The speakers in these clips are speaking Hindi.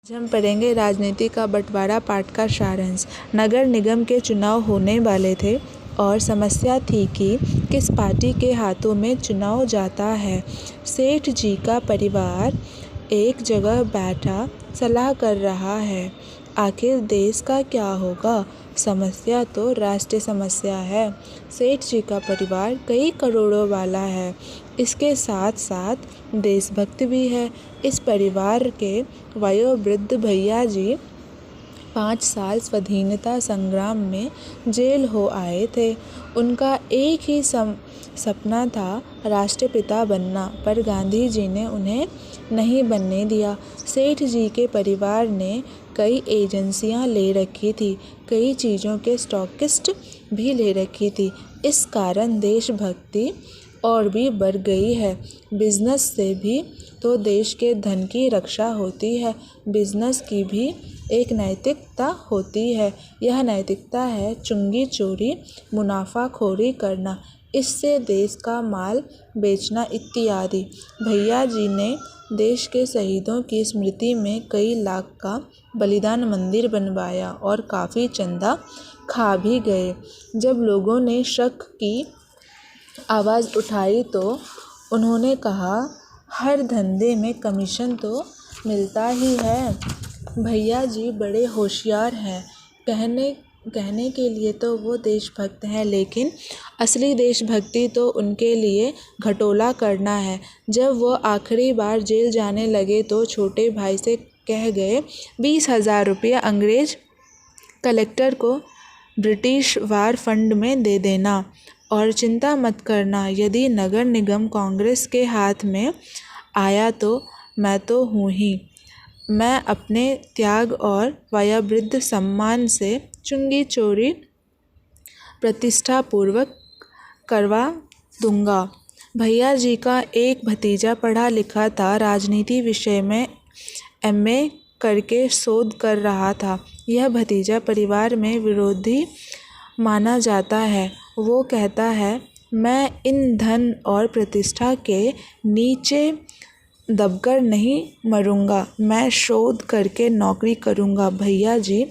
आज हम पढ़ेंगे राजनीति का बंटवारा पाठ का सारांश। नगर निगम के चुनाव होने वाले थे और समस्या थी कि किस पार्टी के हाथों में चुनाव जाता है। सेठ जी का परिवार एक जगह बैठा सलाह कर रहा है, आखिर देश का क्या होगा। समस्या तो राष्ट्रीय समस्या है। सेठ जी का परिवार कई करोड़ों वाला है, इसके साथ साथ देशभक्त भी है। इस परिवार के वयोवृद्ध भैया जी 5 साल स्वाधीनता संग्राम में जेल हो आए थे। उनका एक ही सपना था राष्ट्रपिता बनना, पर गांधी जी ने उन्हें नहीं बनने दिया। सेठ जी के परिवार ने कई एजेंसियां ले रखी थी, कई चीज़ों के स्टॉकिस्ट भी ले रखी थी। इस कारण देशभक्ति और भी बढ़ गई है। बिजनेस से भी तो देश के धन की रक्षा होती है, बिजनेस की भी एक नैतिकता होती है। यह नैतिकता है चुंगी चोरी, मुनाफाखोरी करना, इससे देश का माल बेचना इत्यादि। भैया जी ने देश के शहीदों की स्मृति में कई लाख का बलिदान मंदिर बनवाया और काफ़ी चंदा खा भी गए। जब लोगों ने शक की आवाज़ उठाई तो उन्होंने कहा, हर धंधे में कमीशन तो मिलता ही है। भैया जी बड़े होशियार हैं। कहने के लिए तो वो देशभक्त हैं, लेकिन असली देशभक्ति तो उनके लिए घटोला करना है। जब वो आखिरी बार जेल जाने लगे तो छोटे भाई से कह गए, 20,000 रुपया अंग्रेज कलेक्टर को ब्रिटिश वार फंड में दे देना, और चिंता मत करना, यदि नगर निगम कांग्रेस के हाथ में आया तो मैं तो हूँ ही। मैं अपने त्याग और वयोवृद्ध सम्मान से चुंगी चोरी प्रतिष्ठापूर्वक करवा दूंगा। भैया जी का एक भतीजा पढ़ा लिखा था, राजनीति विषय में MA करके शोध कर रहा था। यह भतीजा परिवार में विरोधी माना जाता है। वो कहता है, मैं इन धन और प्रतिष्ठा के नीचे दबकर नहीं मरूंगा, मैं शोध करके नौकरी करूंगा। भैया जी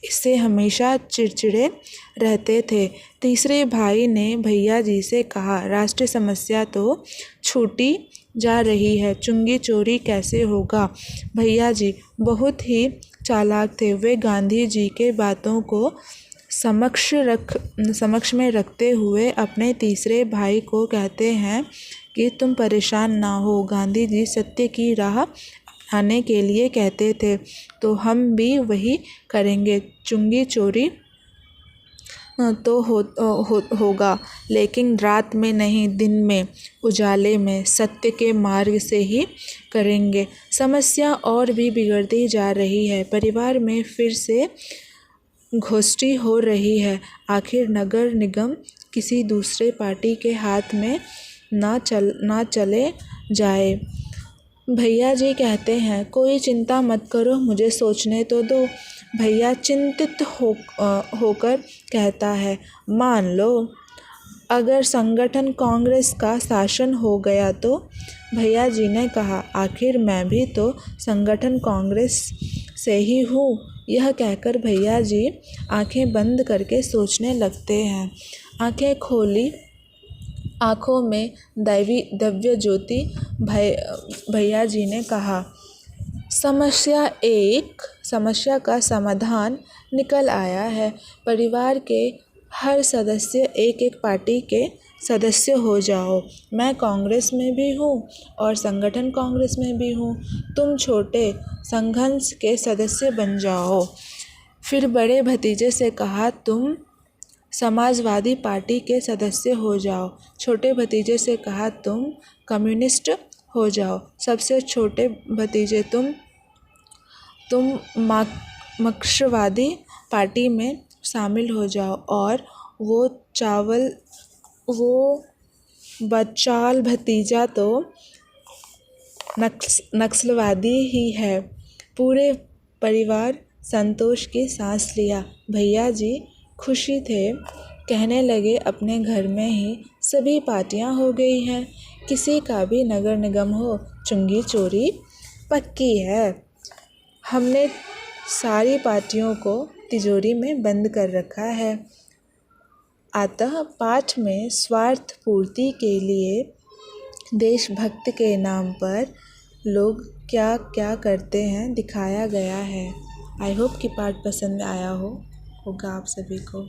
इससे हमेशा चिड़चिड़े रहते थे। तीसरे भाई ने भैया जी से कहा, राष्ट्रीय समस्या तो छूटी जा रही है, चुंगी चोरी कैसे होगा। भैया जी बहुत ही चालाक थे। वे गांधी जी के बातों को समक्ष में रखते हुए अपने तीसरे भाई को कहते हैं कि तुम परेशान ना हो, गांधी जी सत्य की राह अपनाने के लिए कहते थे, तो हम भी वही करेंगे। चुंगी चोरी तो होगा, लेकिन रात में नहीं, दिन में, उजाले में, सत्य के मार्ग से ही करेंगे। समस्या और भी बिगड़ती जा रही है। परिवार में फिर से घोष्ठी हो रही है। आखिर नगर निगम किसी दूसरे पार्टी के हाथ में ना चले जाए। भैया जी कहते हैं, कोई चिंता मत करो, मुझे सोचने तो दो। भैया चिंतित होकर कहता है, मान लो अगर संगठन कांग्रेस का शासन हो गया तो। भैया जी ने कहा, आखिर मैं भी तो संगठन कांग्रेस से ही हूँ। यह कहकर भैया जी आंखें बंद करके सोचने लगते हैं। आंखें खोली, आँखों में दिव्य ज्योति। भैया जी ने कहा, समस्या का समाधान निकल आया है। परिवार के हर सदस्य एक एक पार्टी के सदस्य हो जाओ। मैं कांग्रेस में भी हूँ और संगठन कांग्रेस में भी हूँ। तुम छोटे संघर्ष के सदस्य बन जाओ। फिर बड़े भतीजे से कहा, तुम समाजवादी पार्टी के सदस्य हो जाओ। छोटे भतीजे से कहा, तुम कम्युनिस्ट हो जाओ। सबसे छोटे भतीजे, तुम मार्क्सवादी पार्टी में शामिल हो जाओ। और वो बचाल भतीजा तो नक्सलवादी ही है। पूरे परिवार संतोष की सांस लिया। भैया जी खुशी थे, कहने लगे, अपने घर में ही सभी पार्टियां हो गई हैं, किसी का भी नगर निगम हो, चुंगी चोरी पक्की है। हमने सारी पार्टियों को तिजोरी में बंद कर रखा है। अतः पाठ में स्वार्थ पूर्ति के लिए देशभक्त के नाम पर लोग क्या क्या करते हैं दिखाया गया है। आई होप कि पाठ पसंद आया होगा आप सभी को।